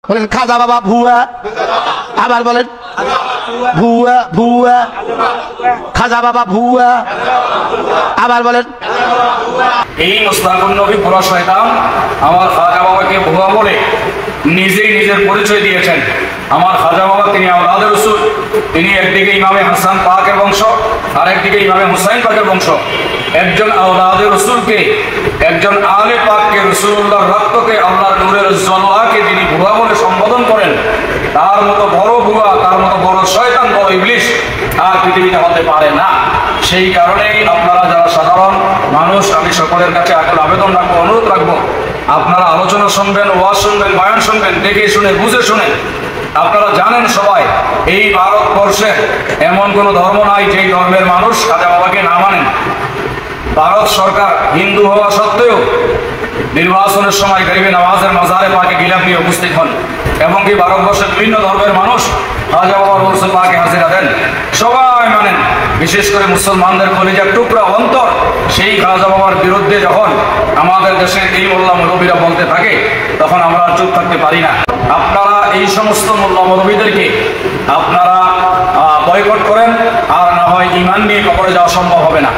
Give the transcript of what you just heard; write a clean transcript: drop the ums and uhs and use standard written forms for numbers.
বলেন খাজা বাবা ভুয়া, আবার বলেন ভুয়া ভুয়া, খাজা বাবা ভুয়া, আবার বলেন। এই মুস্তাকুন নবী পুরা শয়তান আমার খাজা বাবাকে ভুয়া বলে নিজেই নিজের পরিচয় দিয়েছেন। আমার খাজা বাবা তিনি আওলাদে রাসূল, তিনি একদিকে ইমামে হাসান পাকের বংশ, আর একদিকে ইমামে হুসাইন পাকের বংশ। একজন আওলাদে রাসূলকে, একজন আলে পাককে, রাসূলুল্লাহর রক্তকে, আল্লাহর নূরের জলওয়াকে যিনি ভুয়া বলে সম্বোধন করেন, তার মতো বড় ভুয়া, তার মতো বড় শয়তান, বড় ইবলিস আর পৃথিবীতে হতে পারে না। সেই কারণেই আপনারা যারা সাধারণ মানুষ, আমি সকলের কাছে আকুল আবেদন রাখবো, অনুরোধ রাখবো, আপনারা আলোচনা শুনবেন, ওয়াজ শুনবেন, বয়ান শুনবেন, দেখে শুনে বুঝে শুনে। আপনারা জানেন সবাই এই ভারতবর্ষে এমন কোনো ধর্ম নাই যেই ধর্মের মানুষ খাজা বাবাকে না মানেন। ভারত সরকার হিন্দু হওয়া সত্ত্বেও নির্বাচনের সময় গরিবে নওয়াজের মাজারে পাকে গিলাফ নিয়ে উপস্থিত হন, এবং কি ভারতবর্ষের বিভিন্ন ধর্মের মানুষ খাজা বাবার উরুসে পাকে হাজিরা দেন, সবাই মানেন। বিশেষ করে মুসলমানদের কলিজার টুকরা অন্তর সেই খাজা বাবার বিরুদ্ধে যখন আমাদের দেশের এই মোল্লা মৌলবীরা বলতে থাকে, তখন আমরা চুপ থাকতে পারি না। আপনারা এই সমস্ত মোল্লা মৌলবীদেরকে আপনারা বয়কট করেন, আর না হয় ঈমান নিয়ে কবরে যাওয়া সম্ভব হবে না।